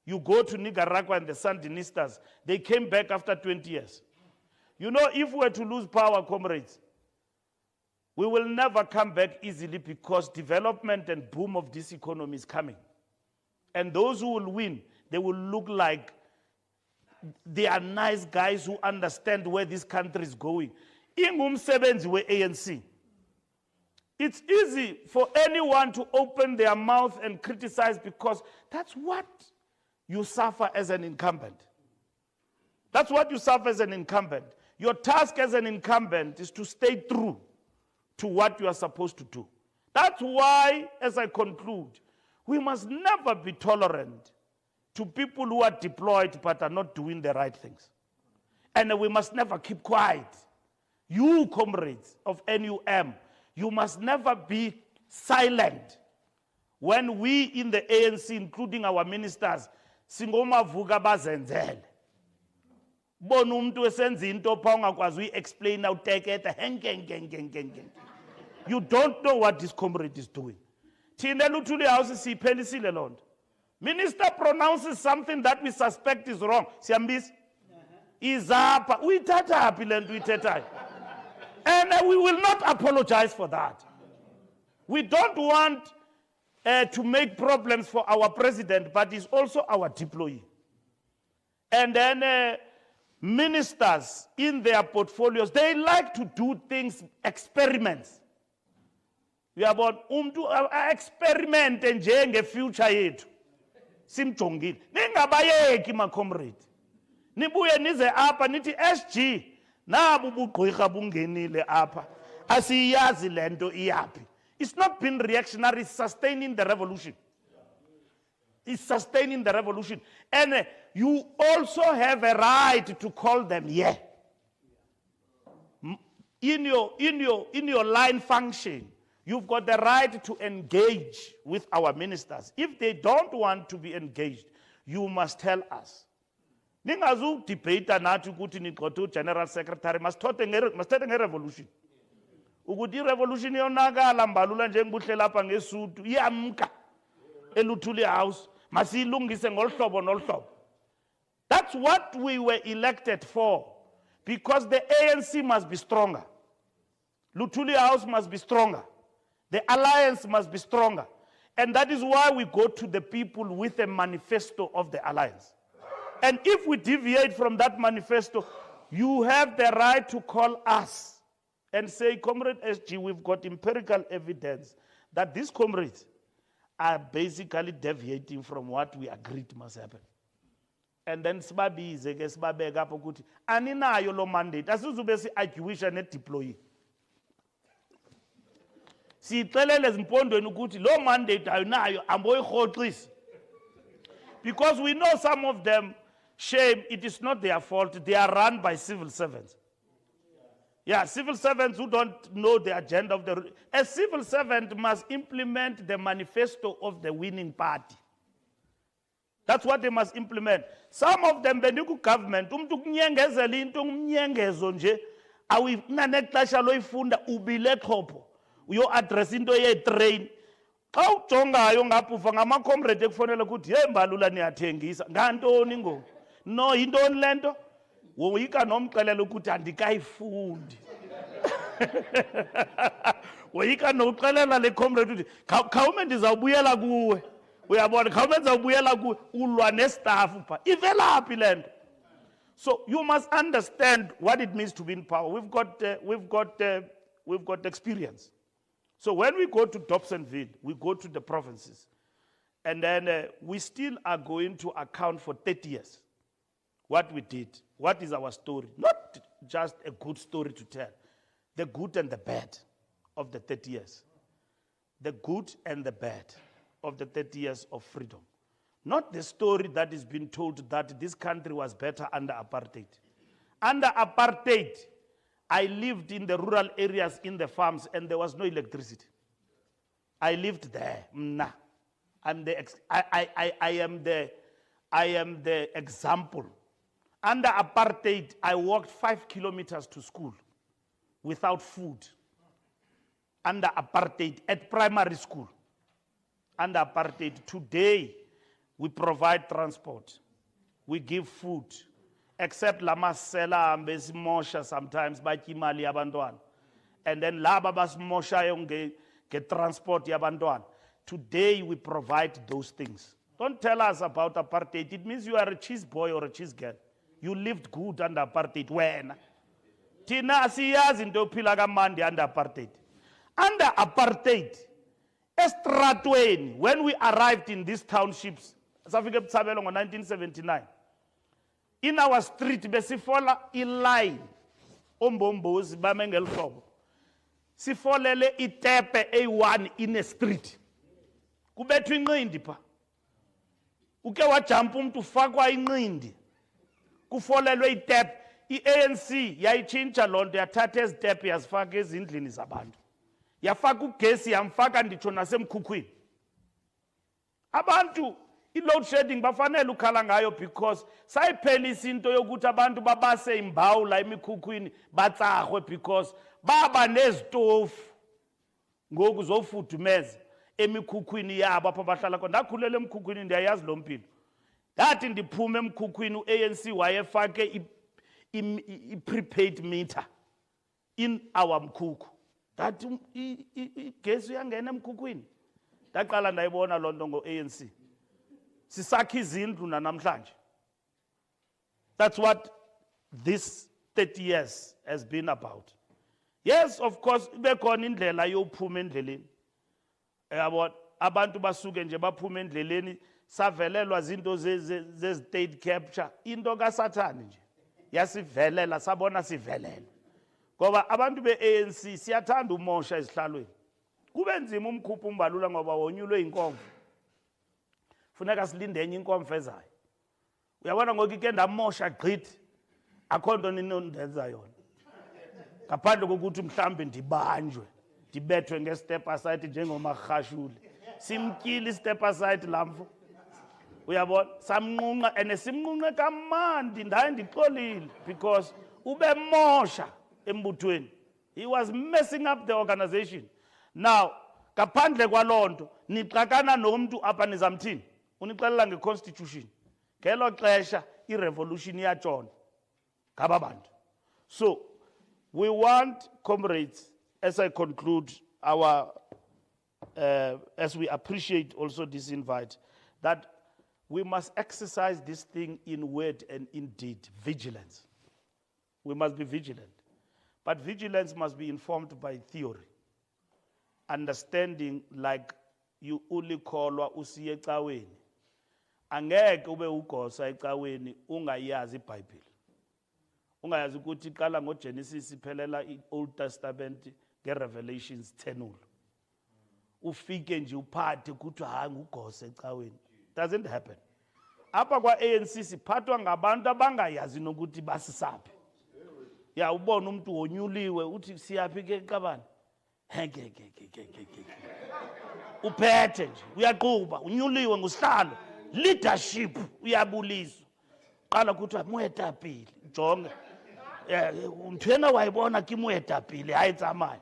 You go to Nicaragua and the Sandinistas, they came back after 20 years. You know, if we were to lose power, comrades, we will never come back easily, because development and boom of this economy is coming. And those who will win, they will look like they are nice guys who understand where this country is going. Ingumsebenzi we ANC. It's easy for anyone to open their mouth and criticize, because that's what you suffer as an incumbent. That's what you suffer as an incumbent. Your task as an incumbent is to stay true to what you are supposed to do. That's why, as I conclude, we must never be tolerant to people who are deployed but are not doing the right things. And we must never keep quiet. You, comrades of NUM, you must never be silent when we in the ANC, including our ministers, singomavuka bazenzele. Bona umuntu esenza into pha ungakwazi uyi-explain awuteketa heng. You don't know what this comrade is doing. Thina Luthuli House siyiphelisile loo nto. Minister pronounces something that we suspect is wrong. Siyambisa? Izapha. Uyithatha phi le nto uyithethayo? And we will not apologize for that. We don't want to make problems for our president, but he's also our deployee. And then Ministers in their portfolios, they like to do things, experiments. We are about experiment njenge future yethu. Simjongile. Ningabayeki ma comrade. Nibuye nize apha nithi SG nabu bugqirha bungenile apha. Asiyazi lento iyapi. It's not been reactionary, it's sustaining the revolution. It's sustaining the revolution. And you also have a right to call them here. In your line function, you've got the right to engage with our ministers. If they don't want to be engaged, you must tell us. Ningazu debate nathi ukuthi niqothe General Secretary must start a revolution. Ukuthi revolution yonakala mbalula njengobuhle lapha ngeSuthu iyamka eLuthuli House masiyilungise ngolhlobo nolhlobo. That's what we were elected for, because the ANC must be stronger. Luthuli House must be stronger. The alliance must be stronger. And that is why we go to the people with a manifesto of the alliance. And if we deviate from that manifesto, you have the right to call us and say, Comrade SG, we've got empirical evidence that these comrades are basically deviating from what we agreed must happen. And then sibabize ke sibabeka apho ukuthi aninayo lo mandate, asizube si-arguisha ne-deployee. Siyixelele ezimpondweni ukuthi lo mandate ayinayo amboyirhoxisa. Because we know some of them, shame, it is not their fault, they are run by civil servants. Yeah, civil servants who don't know the agenda of the... A civil servant must implement the manifesto of the winning party. That's what they must implement. Some of them, the government, kunyengezela into umnyengezo nje, awinanexesha loyifunda ubile khopho. Uyo address into ye-train. Xa ujongayo ngaphuva ngama-comrade ekufonela ukuthi hey Mbalula niyathengisa. Ngantoni ngo? No, yintoni lento? Woyika nomxelela ukuthi andikayifundi. Woyika noxelela le comrade ukuthi khawume ndizawubuyela kuwe. Uyabona khawume ndizawubuyela kuwe ulwa nestaff pha. Ivelaphi lento? So you must understand what it means to be in power. We've got experience. So when we go to Dobsonville, we go to the provinces, and then we still are going to account for 30 years. What we did, what is our story? Not just a good story to tell, the good and the bad of the 30 years. The good and the bad of the 30 years of freedom. Not the story that is being told that this country was better under apartheid. Under apartheid, I lived in the rural areas, in the farms, and there was no electricity. I lived there. Nah. I am the example. Under apartheid, I walked 5 kilometers to school without food. Under apartheid, at primary school. Under apartheid, today, we provide transport. We give food. Except lama sela ambesimosha sometimes bakimali yabantwana. And then laba basimosha yonge get transport yabantwana. Today we provide those things. Don't tell us about apartheid. It means you are a cheese boy or a cheese girl. You lived good under apartheid. When? Tina asiyazi into phila kamandi under apartheid. Under apartheid, estratweni, when we arrived in these townships, safike eButshabelo ngo-1979. In our street, besifola iline, ombombozi bamengel hlobo. Sifolele itepe A1 in a street. Kubethwa inqindi pha. Uke wajumpa umuntu ufakwa inqindi. Kufolelwe itepe. I-ANC yayitshintsha lonto yathatha ezitepe yazifaka ezindlini zabantu. Yafaka ugesi yamfaka nditsho nasemkhukhwini. Abantu i-load shedding bafanele ukhala ngayo because sayiphelisa into yokuthi abantu babase imbawu la emikhukhwini batsahwe because baba nezitofu ngoku zofudumeza emikhukhwini yabo apha bahlala khona. Ndakhulela emkhukhwini ndiyayazi lo mpilo. Ndathi ndiphume emkhukhwini u-ANC wayefake i-prepaid meter in our mkhukhu. Ndathi igesi uyangena emkhukhwini. Ndaqala ndayibona loo nto ngo-ANC. Sisakha izindlu namhlanje. That's what this 30 years has been about. Yes, of course, bekhona indlela yophuma endleleni. Yabona abantu basuke nje baphuma endleleni savelelwa izinto ze state capture into kaSathane nje. Yasivelela sabona sivelela. Ngoba abantu beANC siyathanda umosha ezihlalweni. Kube nzima umkhupha umbalula ngoba wonyulwe inkomfa. Funeka silinde enye inkomfa ezayo. Uyabona ngoku ike ndamosha gqithi akho nto ninondenza yona. Ngaphandle kokuthi mhlambe ndibanjwe ndibethwe ngestep aside njengomarhashule. Simtyile istep aside lamfo. Uyabona samnqunqa ene simnqunqe kamandi ndaye ndixolile because ube mosha embuthweni. He was messing up the organization. Now ngaphandle kwalonto nixakana nomuntu apha nizamthini unixelela ngeconstitution ngelo xesha irevolution iyatshona ngaba bantu. So we want, comrades, as I conclude our as we appreciate also this invite, that we must exercise this thing in word and in deed, vigilance. We must be vigilant. But vigilance must be informed by theory. Understanding, like you only call usiye ecaweni. Angeke ube ugosa ecaweni ungayazi iBhayibheli. Ungayazi ukuthi iqala ngoGenesis iphelela iOld Testament ngeRevelations 10. Ufike nje uphathe ukuthi hayi ngugosa ecaweni. Doesn't happen. Apha kwa-ANC siphathwa ngabantu abangayazi nokuthi basisaphi. Ya ubona umuntu wonyuliwe uthi siyaphi ke qabani. Uphethe nje uyaqhuba unyuliwe ngusihlalo leadership uyabuliswa. Qala ukuthi muetapile jonge. Umthena wayibona ki muetapile hayi tsamaya.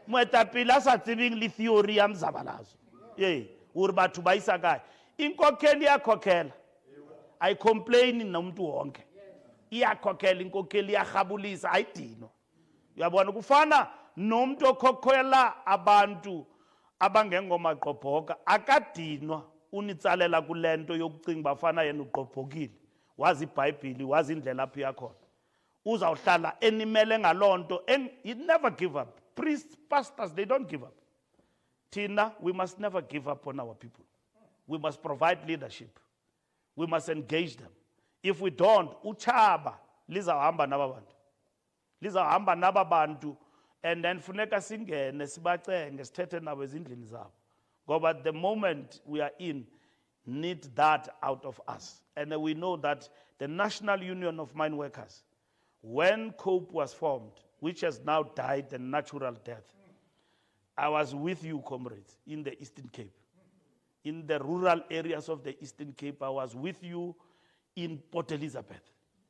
Muetapile asatsibing le theory ya mzabalazo. Uri batho ba isa kae. Inkokheli yakhokhela. I complain nomuntu wonke. Iyakhokhela inkokheli yahabulisa ayidino. Uyabona kufana nomuntu okhokhela abantu abangengomaqobhoka akadinwa unitsalela kulento yokucinga bafana yena uqobhokile. Wazi iBhayibheli wazi indlela aphi yakhona. Uzawuhlala enimele ngalonto and you never give up. Priests, pastors, they don't give up. Tina, we must never give up on our people. We must provide leadership. We must engage them. If we don't, uchaba lizahamba nababantu. Lizahamba nababantu and then funeka singene sibacenge sithethe nabo ezindlini zabo. Ngoba the moment we are in need that out of us. And we know that the National Union of Mine Workers, when COPE was formed, which has now died a natural death, I was with you, comrades, in the Eastern Cape. In the rural areas of the Eastern Cape, I was with you in Port Elizabeth.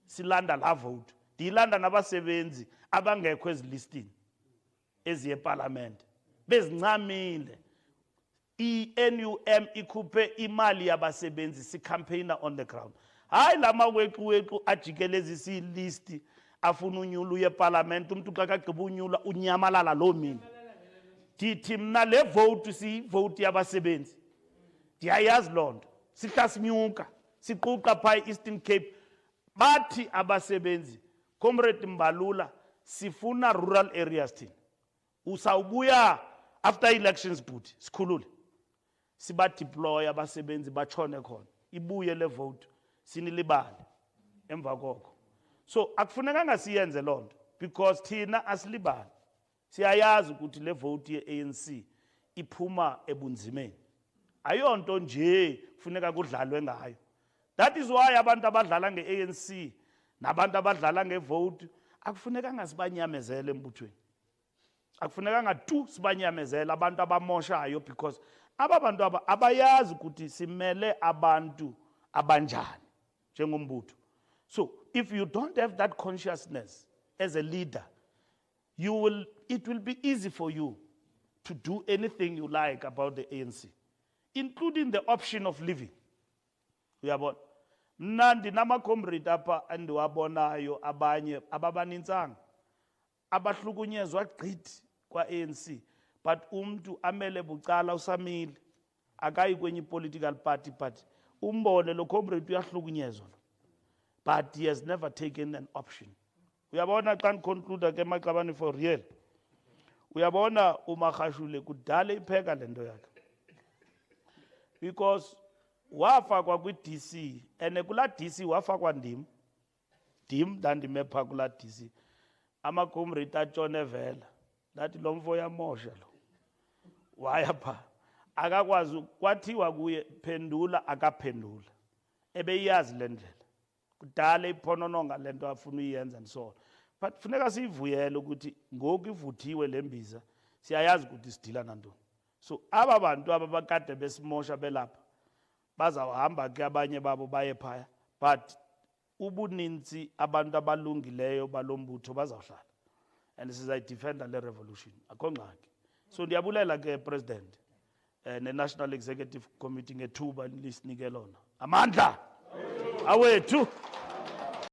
Silanda la vote. Dilanda nabasebenzi abangekho ezilistini eziye parliament. Bezincamile. I-NUM ikhuphe imali yabasebenzi si campaigner on the ground. Hayi lama wequ ajikelezisa ilist afuna unyulu yeparlament umuntu xa kagqiba unyula unyamalala lo mina. Dithi mna le vote si vote yabasebenzi. Ndiyayazi lonto. Sihlasinyuka siquqa pha eEastern Cape bathi abasebenzi comrade Mbalula sifuna rural areas thina. Usawubuya after elections bhuti sikhulule. Siba deploy abasebenzi bachone khona. Ibuye le vote sinilibale emva kokho. So akufunekanga siyenze lonto because thina asilibali. Siyayazi ukuthi le vote yeANC iphuma ebunzimeni. Ayonto nje kufuneka kudlalwe ngayo. That is why abantu abadlala ngeANC nabantu abadlala ngevote akufunekanga sibanyamezele embuthweni. Akufunekanga tu sibanyamezele abantu abamoshayo because ababantu abayazi ukuthi simele abantu abanjani njengombutho. So if you don't have that consciousness as a leader, it will be easy for you to do anything you like about the ANC, including the option of leaving. Uyabona mna ndinamacomrade apha andiwabonayo abanye ababanintsanga abahlukunyezwa gqithi kwa-ANC but umntu amele bucala usamile akayi kwenye political party but umbone lo comrade uyahlukunyezwa but he has never taken an option Uyabona xa conclude ke Maqabane for real. Uyabona uMagashule kudala ipheka lento yakhe. Because wafakwa kwi-DC and kula DC wafakwa ndim ndandime phaa kula DC amagumrita atshone vela ndathi lo mfo yamosha lo waya phaa akakwazi kwathiwa kuye phendula akaphendula ebeyazi le ndlela kudala iphonononga lento afuna uyenza and so on. But funeka siyivuyele ukuthi ngoku ivuthiwe le mbiza siyayazi ukuthi sidila nantoni. So aba bantu abakade besimosha belapha bazawuhamba ke abanye babo baye phaya, but ubuninzi abantu abalungileyo balombutho bazawuhlala and sizayidefenda le revolution akho ngxaki. So ndiyabulela ke President ne-National Executive Committee ngethuba lisinike lona amandla awethu.